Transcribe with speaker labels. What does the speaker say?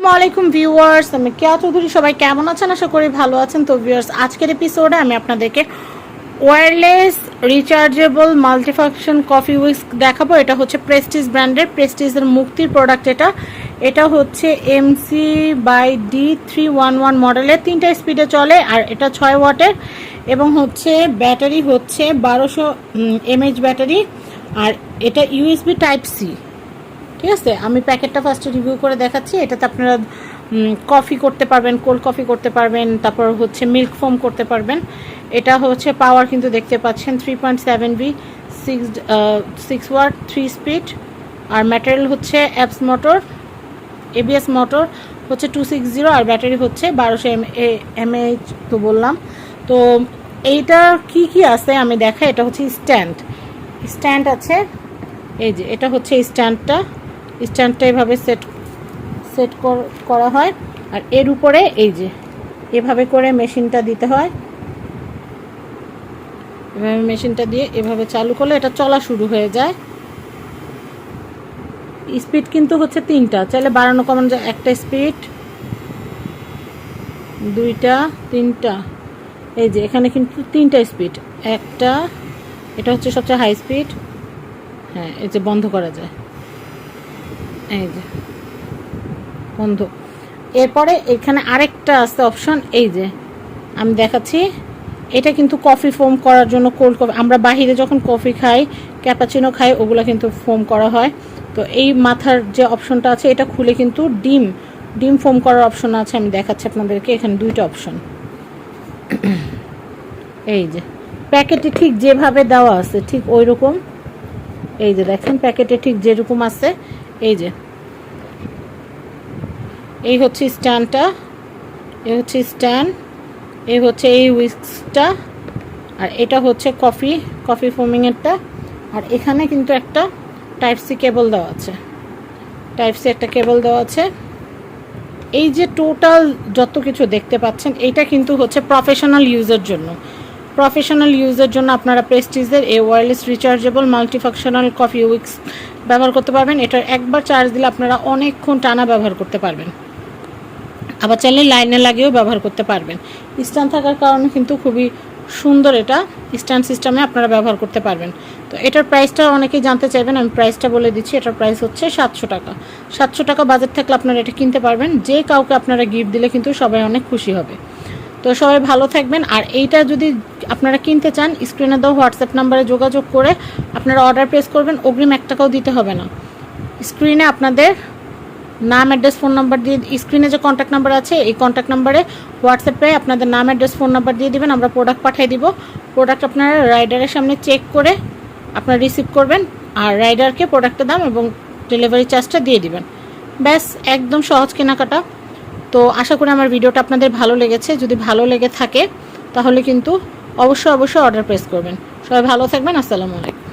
Speaker 1: আসসালামাইকুম ভিউয়ার্স, আমি কেয়া চৌধুরী। সবাই কেমন আছেন? আশা করি ভালো আছেন। তো ভিউয়ার্স, আজকের এপিসোডে আমি আপনাদেরকে wireless rechargeable multifunction coffee whisk দেখাবো। এটা হচ্ছে প্রেস্টিজ ব্র্যান্ডের, প্রেস্টিজের মুক্তির প্রোডাক্ট। এটা হচ্ছে MC/D311 মডেলের, 3টা স্পিডে চলে আর এটা 6 ওয়াটের এবং হচ্ছে ব্যাটারি হচ্ছে 1200 mAh ব্যাটারি আর এটা USB টাইপ সি। ঠিক আছে, আমি প্যাকেটটা ফার্স্টে রিভিউ করে দেখাচ্ছি। এটাতে আপনারা কফি করতে পারবেন, কোল্ড কফি করতে পারবেন, তারপর হচ্ছে মিল্ক ফোম করতে পারবেন। এটা হচ্ছে পাওয়ার কিন্তু দেখতে পাচ্ছেন 3.7V, 6 ওয়াট, 3 স্পিড। আর ম্যাটেরিয়াল হচ্ছে অ্যাপস মোটর, ABS মোটর হচ্ছে 260 আর ব্যাটারি হচ্ছে 1200 mAh তো বললাম। তো এইটা কি কি আছে আমি দেখাই। এটা হচ্ছে স্ট্যান্ড আছে, এই যে এটা হচ্ছে স্ট্যান্ডটা এভাবে সেট করা হয় আর এর উপরে এই যে এভাবে করে মেশিনটা দিতে হয়। এভাবে মেশিনটা দিয়ে এভাবে চালু করলে এটা চলা শুরু হয়ে যায়। স্পিড কিন্তু হচ্ছে 3টা, চাইলে বাড়ানো কমানো যায়। একটা স্পিড, 2টা, 3টা। এই যে এখানে কিন্তু 3টা স্পিড, একটা, এটা হচ্ছে সবচেয়ে হাই স্পিড। হ্যাঁ, এই যে বন্ধ করা যায়, এই যে বন্ধ। এরপরে এখানে আরেকটা আছে অপশন, এই যে আমি দেখাচ্ছি। এটা কিন্তু কফি ফোম করার জন্য, কোল্ড কফি আমরা বাহিরে যখন কফি খাই, ক্যাপাচিনো খাই, ওগুলো কিন্তু ফোম করা হয়। তো এই মাথার যে অপশনটা আছে এটা খুলে কিন্তু ডিম ফোম করার অপশন আছে। আমি দেখাচ্ছি আপনাদেরকে, এখানে 2টা অপশন। এই যে প্যাকেটে ঠিক যেভাবে দেওয়া আছে ঠিক ওই রকম, এই যে দেখেন প্যাকেটে ঠিক যেরকম আছে। এই যে এই হচ্ছে স্ট্যান্ডটা, এই হচ্ছে স্ট্যান্ড, এই হচ্ছে এই উইস্কটা আর এটা হচ্ছে কফি ফোমিংয়েরটা। আর এখানে কিন্তু একটা টাইপ সি কেবল দেওয়া আছে, একটা কেবল দেওয়া আছে। এই যে টোটাল যত কিছু দেখতে পাচ্ছেন এটা কিন্তু হচ্ছে প্রফেশনাল ইউজের জন্য আপনারা প্রেস্টিজের এই wireless rechargeable multifunctional coffee whisk ব্যবহার করতে পারবেন। এটার একবার চার্জ দিলে আপনারা অনেকক্ষণ টানা ব্যবহার করতে পারবেন, আবার চাইলে লাইনে লাগিয়েও ব্যবহার করতে পারবেন। স্ট্যান্ড থাকার কারণে কিন্তু খুবই সুন্দর, এটা স্ট্যান্ড সিস্টেমে আপনারা ব্যবহার করতে পারবেন। তো এটার প্রাইসটা অনেকেই জানতে চাইবেন, আমি প্রাইসটা বলে দিচ্ছি। এটার প্রাইস হচ্ছে 700 টাকা। 700 টাকা বাজেট থাকলে আপনারা এটা কিনতে পারবেন। যে কাউকে আপনারা গিফট দিলে কিন্তু সবাই অনেক খুশি হবে। তো সবাই ভালো থাকবেন। আর এইটা যদি আপনারা কিনতে চান, স্ক্রিনে দেওয়া হোয়াটসঅ্যাপ নাম্বারে যোগাযোগ করে আপনারা অর্ডার প্লেস করবেন। অগ্রিম 1 টাকাও দিতে হবে না। স্ক্রিনে আপনাদের নাম, অ্যাড্রেস, ফোন নাম্বার দিয়ে, স্ক্রিনে যে কন্ট্যাক্ট নাম্বার আছে এই কন্ট্যাক্ট নাম্বারে হোয়াটসঅ্যাপে আপনাদের নাম, অ্যাড্রেস, ফোন নাম্বার দিয়ে দিবেন। আমরা প্রোডাক্ট পাঠিয়ে দিব। প্রোডাক্ট আপনারা রাইডারের সামনে চেক করে আপনারা রিসিভ করবেন আর রাইডারকে প্রোডাক্টের দাম এবং ডেলিভারি চার্জটা দিয়ে দিবেন। ব্যাস, একদম সহজ কেনাকাটা। তো আশা করি আমার ভিডিওটা আপনাদের ভালো লেগেছে। যদি ভালো লেগে থাকে তাহলে কিন্তু অবশ্যই অর্ডার প্লেস করবেন। সবাই ভালো থাকবেন। আসসালামু আলাইকুম।